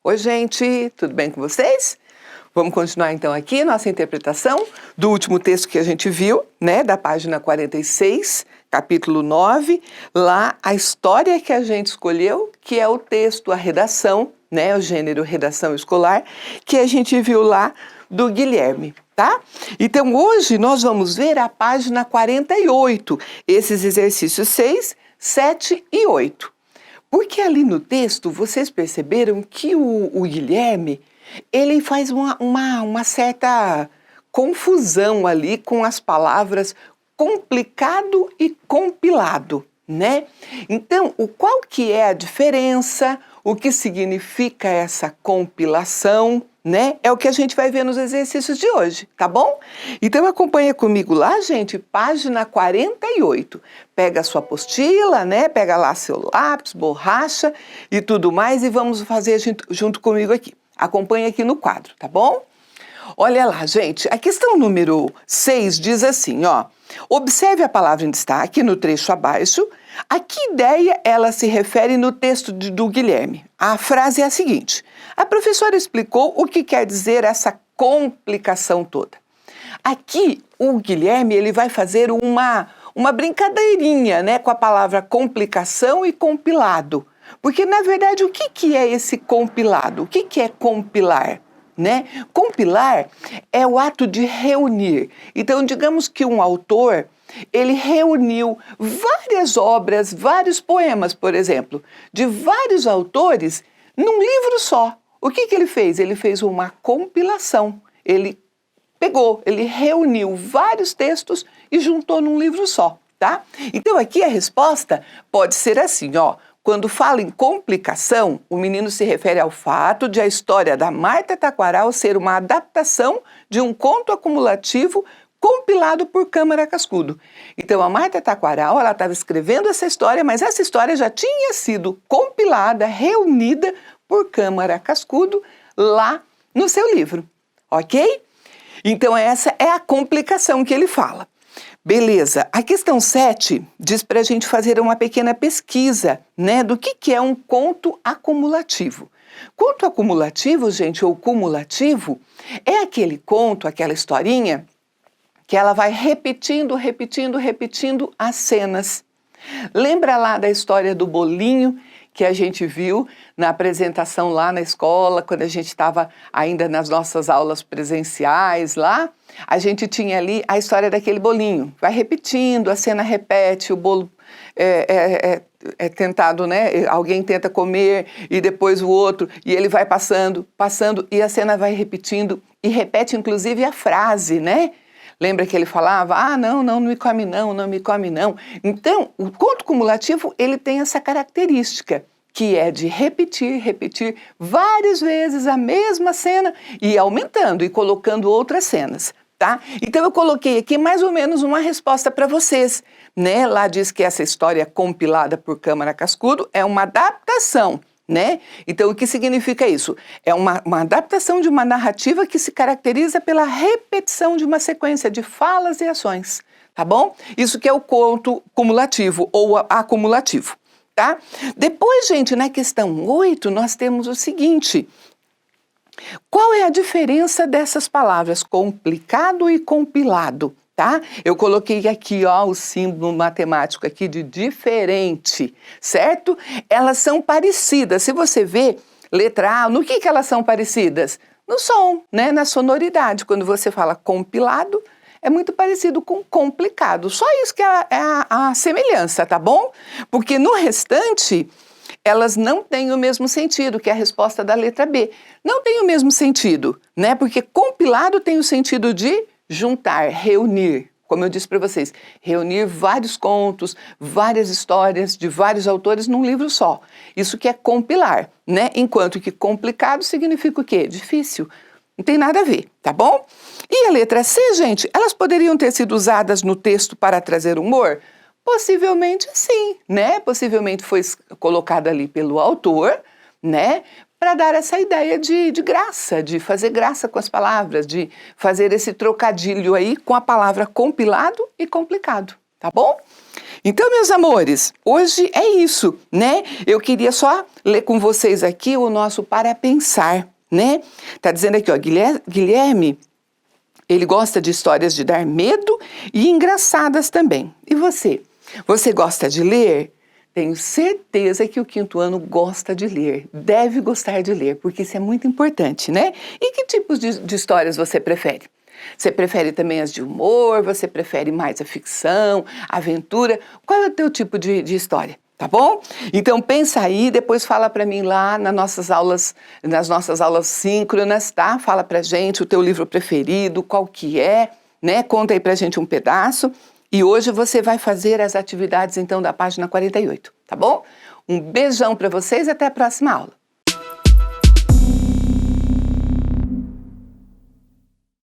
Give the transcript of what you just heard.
Oi, gente, tudo bem com vocês? Vamos continuar então aqui nossa interpretação do último texto que a gente viu, né, da página 46, capítulo 9, lá a história que a gente escolheu, que é o texto, a redação, né, o gênero redação escolar, que a gente viu lá do Guilherme, tá? Então hoje nós vamos ver a página 48, esses exercícios 6, 7 e 8. Porque ali no texto vocês perceberam que o Guilherme, ele faz uma certa confusão ali com as palavras complicado e compilado, né? Então, qual que é a diferença, o que significa essa compilação, né? É o que a gente vai ver nos exercícios de hoje, tá bom? Então acompanha comigo lá, gente, página 48. Pega a sua apostila, né? Pega lá seu lápis, borracha e tudo mais e vamos fazer junto comigo aqui. Acompanha aqui no quadro, tá bom? Olha lá, gente, a questão número 6 diz assim, ó. Observe a palavra em destaque no trecho abaixo. A que ideia ela se refere no texto do Guilherme? A frase é a seguinte: a professora explicou o que quer dizer essa complicação toda. Aqui, o Guilherme ele vai fazer uma brincadeirinha, né, com a palavra complicação e compilado. Porque, na verdade, o que é esse compilado? O que é compilar? Né? Compilar é o ato de reunir. Então, digamos que um autor, ele reuniu várias obras, vários poemas, por exemplo, de vários autores num livro só. O que ele fez? Ele fez uma compilação. Ele reuniu vários textos e juntou num livro só, tá? Então, aqui a resposta pode ser assim, ó. Quando fala em complicação, o menino se refere ao fato de a história da Marta Taquaral ser uma adaptação de um conto acumulativo compilado por Câmara Cascudo. Então, a Marta Taquaral, ela estava escrevendo essa história, mas essa história já tinha sido compilada, reunida por Câmara Cascudo lá no seu livro, ok? Então, essa é a complicação que ele fala. Beleza, a questão 7 diz para a gente fazer uma pequena pesquisa, né, do que é um conto acumulativo. Conto acumulativo, gente, ou cumulativo, é aquele conto, aquela historinha, que ela vai repetindo as cenas. Lembra lá da história do bolinho que a gente viu na apresentação lá na escola, quando a gente estava ainda nas nossas aulas presenciais lá? A gente tinha ali a história daquele bolinho. Vai repetindo, a cena repete, o bolo é tentado, né? Alguém tenta comer e depois o outro, e ele vai passando, e a cena vai repetindo e repete inclusive a frase, né? Lembra que ele falava, não me come não, não me come não. Então, o conto cumulativo, ele tem essa característica, que é de repetir várias vezes a mesma cena e aumentando e colocando outras cenas, tá? Então, eu coloquei aqui mais ou menos uma resposta para vocês, né? Lá diz que essa história compilada por Câmara Cascudo é uma adaptação, né? Então, o que significa isso? É uma adaptação de uma narrativa que se caracteriza pela repetição de uma sequência de falas e ações, tá bom? Isso que é o conto cumulativo ou acumulativo, tá? Depois, gente, na questão 8, nós temos o seguinte: qual é a diferença dessas palavras complicado e compilado? Tá? Eu coloquei aqui, ó, o símbolo matemático aqui de diferente, certo? Elas são parecidas. Se você vê, letra A, no que elas são parecidas? No som, né? Na sonoridade. Quando você fala compilado, é muito parecido com complicado. Só isso que é a semelhança, tá bom? Porque no restante, elas não têm o mesmo sentido, que é a resposta da letra B. Não tem o mesmo sentido, né? Porque compilado tem o sentido de juntar, reunir, como eu disse para vocês, reunir vários contos, várias histórias de vários autores num livro só. Isso que é compilar, né? Enquanto que complicado significa o quê? Difícil. Não tem nada a ver, tá bom? E a letra C, gente, elas poderiam ter sido usadas no texto para trazer humor? Possivelmente sim, né? Possivelmente foi colocada ali pelo autor, né? Para dar essa ideia de graça, de fazer graça com as palavras, de fazer esse trocadilho aí com a palavra compilado e complicado, tá bom? Então, meus amores, hoje é isso, né? Eu queria só ler com vocês aqui o nosso Para Pensar, né? Tá dizendo aqui, ó, Guilherme, ele gosta de histórias de dar medo e engraçadas também. E você? Você gosta de ler? Tenho certeza que o quinto ano gosta de ler, deve gostar de ler, porque isso é muito importante, né? E que tipos de histórias você prefere? Você prefere também as de humor? Você prefere mais a ficção, a aventura? Qual é o teu tipo de história? Tá bom? Então pensa aí, depois fala para mim lá nas nossas aulas síncronas, tá? Fala pra gente o teu livro preferido, qual que é, né? Conta aí pra gente um pedaço. E hoje você vai fazer as atividades então da página 48, tá bom? Um beijão para vocês e até a próxima aula.